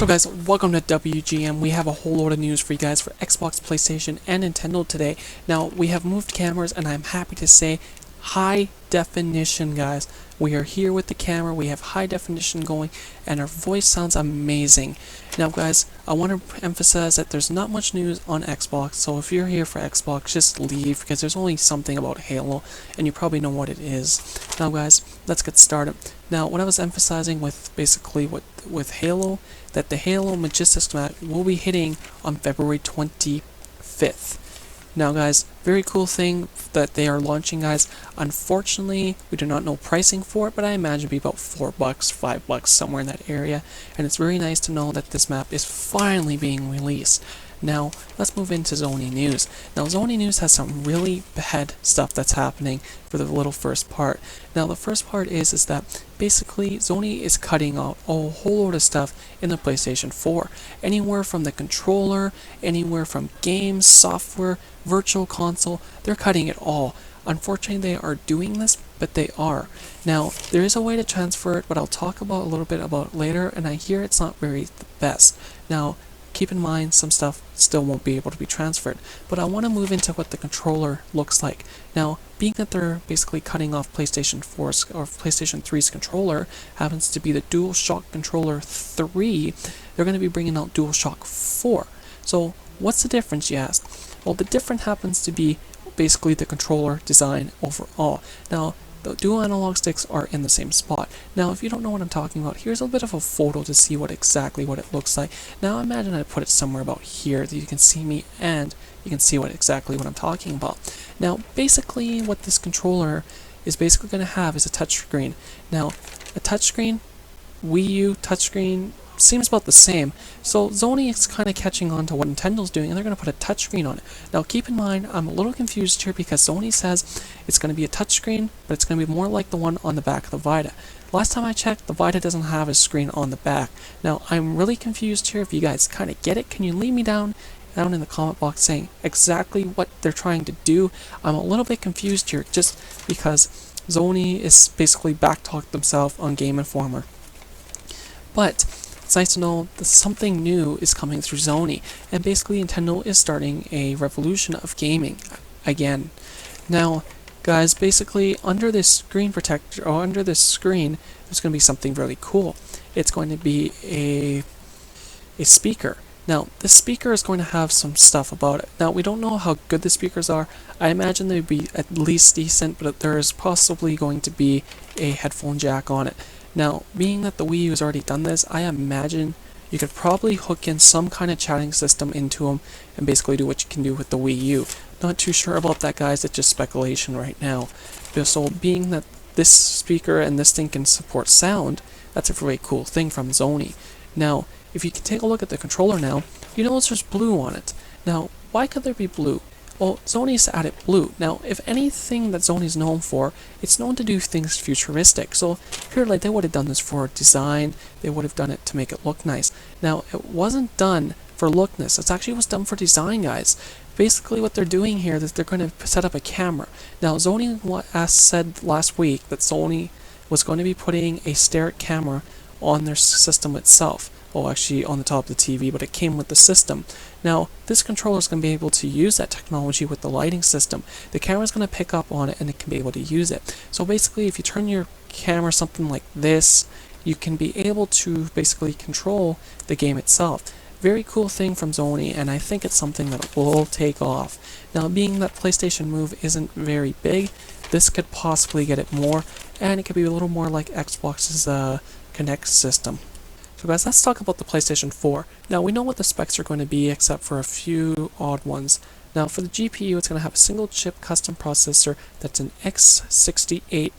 So guys, welcome to WGN. We have a whole load of news for you guys for Xbox, PlayStation, and Nintendo today. Now, we have moved cameras, and I'm happy to say high definition, guys. We are here with the camera, we have high definition going, and our voice sounds amazing. Now guys, I want to emphasize that there's not much news on Xbox, so if you're here for Xbox, just leave, because there's only something about Halo, and you probably know what it is. Now guys, let's get started. Now, what I was emphasizing with basically with Halo, that the Halo Majestic map will be hitting on February 25th. Now guys, very cool thing that they are launching, guys. Unfortunately, we do not know pricing for it, but I imagine it'd be about $4, $5, somewhere in that area. And it's very nice to know that this map is finally being released. Now, let's move into Sony news. Now, Sony news has some really bad stuff that's happening for the little first part. Now, the first part is that basically Sony is cutting out a whole load of stuff in the PlayStation 4. Anywhere from the controller, anywhere from games, software, virtual console, they're cutting it all. Unfortunately, they are doing this, but they are. Now, there is a way to transfer it, but I'll talk about a little bit about it later, and I hear it's not very the best. Now, keep in mind, some stuff still won't be able to be transferred. But I want to move into what the controller looks like. Now, being that they're basically cutting off PlayStation 4's or PlayStation 3's controller, happens to be the DualShock controller 3, they're going to be bringing out DualShock 4. So, what's the difference, you ask? Well, the difference happens to be basically the controller design overall. Now, the dual analog sticks are in the same spot. Now, if you don't know what I'm talking about, here's a bit of a photo to see exactly what it looks like. Now, imagine I put it somewhere about here that you can see me and you can see exactly what I'm talking about. Now, basically, what this controller is basically going to have is a touchscreen. Now, a touchscreen, Wii U touchscreen, seems about the same. So Sony is kind of catching on to what Nintendo's doing, and they're going to put a touchscreen on it. Now keep in mind, I'm a little confused here because Sony says it's going to be a touchscreen, but it's going to be more like the one on the back of the Vita. Last time I checked, the Vita doesn't have a screen on the back. Now I'm really confused here. If you guys kind of get it, can you leave me down in the comment box saying exactly what they're trying to do? I'm a little bit confused here just because Sony is basically backtalked themselves on Game Informer. But it's nice to know that something new is coming through Sony, and basically Nintendo is starting a revolution of gaming again. Now, guys, basically under this screen protector, or under this screen, there's going to be something really cool. It's going to be a speaker. Now, this speaker is going to have some stuff about it. Now, we don't know how good the speakers are. I imagine they'd be at least decent, but there is possibly going to be a headphone jack on it. Now, being that the Wii U has already done this, I imagine you could probably hook in some kind of chatting system into them and basically do what you can do with the Wii U. Not too sure about that, guys, it's just speculation right now. So, being that this speaker and this thing can support sound, that's a really cool thing from Sony. Now, if you can take a look at the controller now, you notice there's blue on it. Now, why could there be blue? Well, Sony's added blue. Now, if anything that Sony's known for, it's known to do things futuristic. So, here, like, they would have done this for design, they would have done it to make it look nice. Now, it wasn't done for lookness, it actually was done for design, guys. Basically, what they're doing here is they're going to set up a camera. Now, Sony said last week that Sony was going to be putting a steric camera on their system itself. Well, actually on the top of the TV, but it came with the system. Now, this controller is going to be able to use that technology with the lighting system. The camera is going to pick up on it and it can be able to use it. So basically, if you turn your camera something like this, you can be able to basically control the game itself. Very cool thing from Sony, and I think it's something that will take off. Now, being that PlayStation Move isn't very big, this could possibly get it more, and it could be a little more like Xbox's Kinect system. So guys, let's talk about the PlayStation 4. Now, we know what the specs are going to be, except for a few odd ones. Now, for the GPU, it's going to have a single chip custom processor that's an X68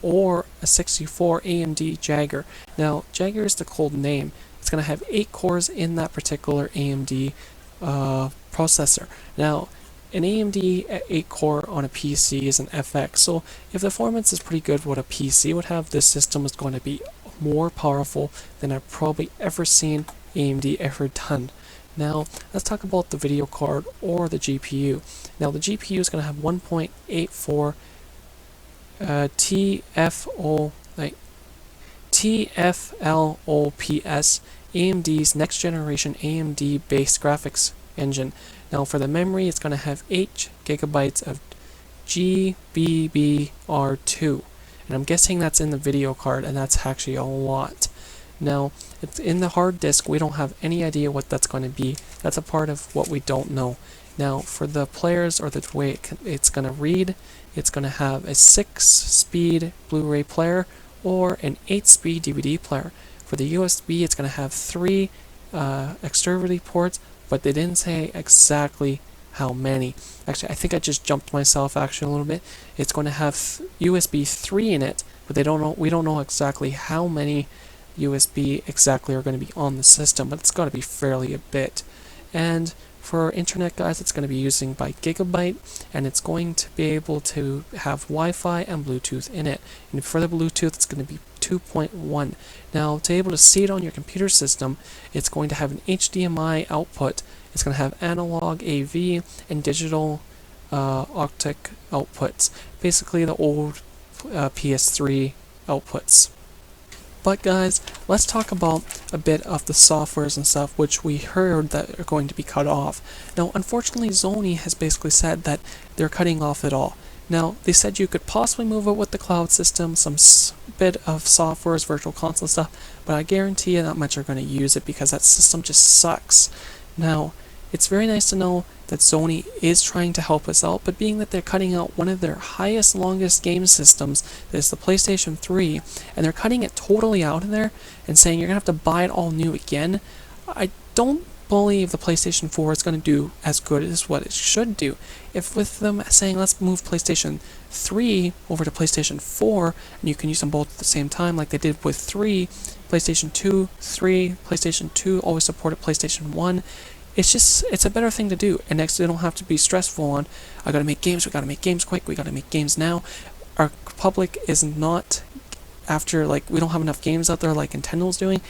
or a 64 AMD Jagger. Now, Jagger is the cold name. It's going to have 8 cores in that particular AMD processor. Now, an AMD 8 core on a PC is an FX, so if the performance is pretty good what a PC would have, this system is going to be more powerful than I've probably ever seen AMD ever done. Now, let's talk about the video card or the GPU. Now, the GPU is going to have 1.84 TFO TFLOPS, AMD's next generation AMD based graphics engine. Now for the memory, it's going to have 8 gigabytes of GBBR2, and I'm guessing that's in the video card, and that's actually a lot. Now, it's in the hard disk, we don't have any idea what that's going to be. That's a part of what we don't know. Now, for the players, or the way it's going to read, it's going to have a 6-speed Blu-ray player or an 8-speed DVD player. For the USB, it's going to have 3 externality ports, but they didn't say exactly how many. Actually, I think I just jumped myself actually a little bit. It's going to have USB 3 in it, but we don't know exactly how many USB exactly are going to be on the system, but it's got to be fairly a bit. And for internet, guys, it's going to be using by gigabyte, and it's going to be able to have Wi-Fi and Bluetooth in it. And for the Bluetooth, it's going to be 2.1. Now, to be able to see it on your computer system, it's going to have an HDMI output. It's going to have analog AV and digital optic outputs, basically the old PS3 outputs. But guys, let's talk about a bit of the softwares and stuff which we heard that are going to be cut off. Now, unfortunately, Sony has basically said that they're cutting off it all. Now, they said you could possibly move it with the cloud system, some bit of softwares, virtual console stuff, but I guarantee you not much are going to use it because that system just sucks. Now, it's very nice to know that Sony is trying to help us out, but being that they're cutting out one of their highest, longest game systems, that is the PlayStation 3, and they're cutting it totally out of there and saying you're going to have to buy it all new again, I don't believe the PlayStation 4 is going to do as good as what it should do. If with them saying let's move PlayStation 3 over to PlayStation 4, and you can use them both at the same time like they did with 3, PlayStation 2, 3, PlayStation 2 always supported PlayStation 1, it's a better thing to do, and next they don't have to be stressful on, I gotta make games, we gotta make games quick, we gotta make games now. Our public is not after, like, we don't have enough games out there like Nintendo's doing.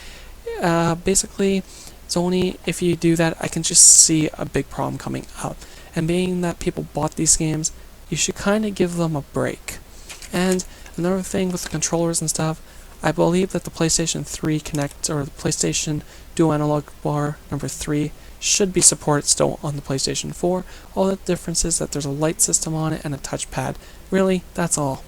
Basically, Sony, if you do that, I can just see a big problem coming up. And being that people bought these games, you should kind of give them a break. And another thing with the controllers and stuff, I believe that the PlayStation 3 Connect, or the PlayStation Dual Analog Bar number 3, should be supported still on the PlayStation 4. All the difference is that there's a light system on it and a touchpad. Really, that's all.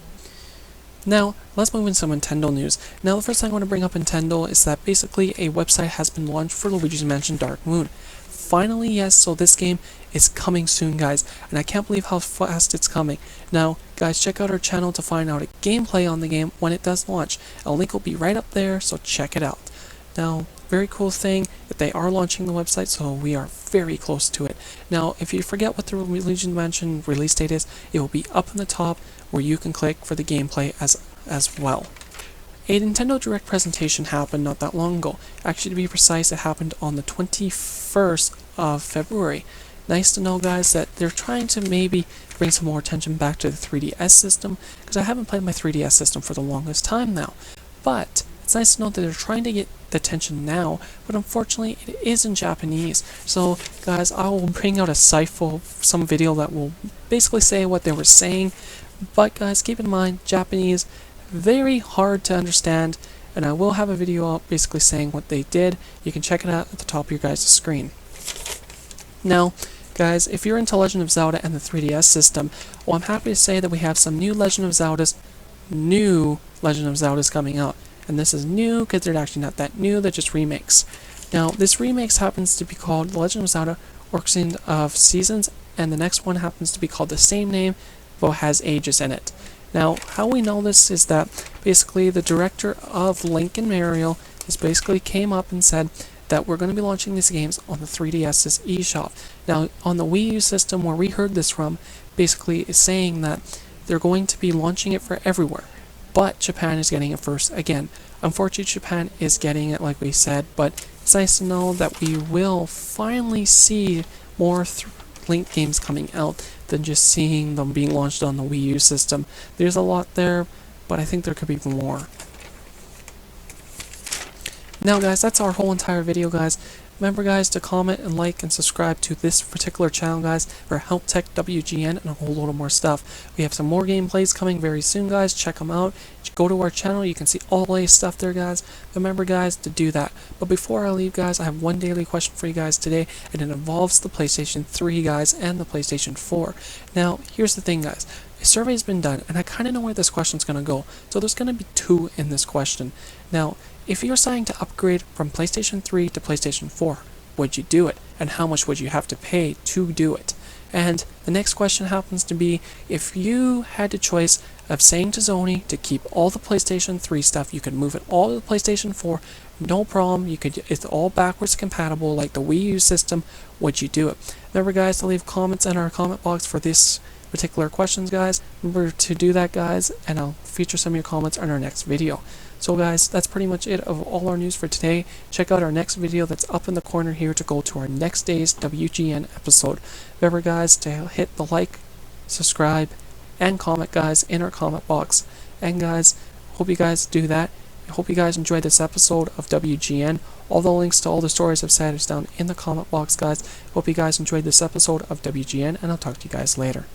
Now, let's move into some Nintendo news. Now, the first thing I want to bring up Nintendo is that basically a website has been launched for Luigi's Mansion Dark Moon. Finally, yes, so this game is coming soon, guys, and I can't believe how fast it's coming. Now, guys, check out our channel to find out a gameplay on the game when it does launch. A link will be right up there, so check it out. Now, very cool thing that they are launching the website, so we are very close to it. Now, if you forget what the Luigi's Mansion release date is, it will be up in the top where you can click for the gameplay as well. A Nintendo Direct presentation happened not that long ago. Actually, to be precise, it happened on the 21st of February. Nice to know, guys, that they're trying to maybe bring some more attention back to the 3DS system, because I haven't played my 3DS system for the longest time now. But it's nice to know that they're trying to get the attention now, but unfortunately it is in Japanese. So guys, I will bring out a some video that will basically say what they were saying, but guys, keep in mind, Japanese, very hard to understand, and I will have a video out basically saying what they did. You can check it out at the top of your guys' screen. Now, guys, if you're into Legend of Zelda and the 3DS system, well, I'm happy to say that we have some new Legend of Zeldas coming out. And this is new because they're actually not that new, they're just remakes. Now, this remakes happens to be called The Legend of Zelda Origin of Seasons, and the next one happens to be called the same name, but has ages in it. Now, how we know this is that basically the director of Link and Mario just basically came up and said that we're going to be launching these games on the 3DS's eShop. Now, on the Wii U system where we heard this from, basically is saying that they're going to be launching it for everywhere. But Japan is getting it first again. Unfortunately, Japan is getting it like we said, but it's nice to know that we will finally see more Link games coming out than just seeing them being launched on the Wii U system. There's a lot there, but I think there could be more. Now guys, that's our whole entire video, guys. remember guys to comment and like and subscribe to this particular channel guys for Help Tech WGN and a whole load of more stuff. We have some more gameplays coming very soon guys, check them out. Go to our channel, you can see all the latest stuff there guys. Remember guys to do that. But before I leave guys, I have one daily question for you guys today, and it involves the PlayStation 3 guys and the PlayStation 4. Now here's the thing guys, a survey's been done and I kind of know where this question's going to go. So there's going to be two in this question. Now if you're deciding to upgrade from PlayStation 3 to PlayStation 4, would you do it? And how much would you have to pay to do it? And the next question happens to be, if you had the choice of saying to Sony to keep all the PlayStation 3 stuff, you could move it all to the PlayStation 4, no problem, it's all backwards compatible like the Wii U system, would you do it? Remember guys to leave comments in our comment box for this particular questions guys. Remember to do that guys, and I'll feature some of your comments in our next video. So guys, that's pretty much it of all our news for today. Check out our next video that's up in the corner here to go to our next day's WGN episode. Remember guys to hit the like, subscribe, and comment guys in our comment box. And guys, hope you guys do that. I hope you guys enjoyed this episode of WGN. All the links to all the stories I've said is down in the comment box guys. Hope you guys enjoyed this episode of WGN, and I'll talk to you guys later.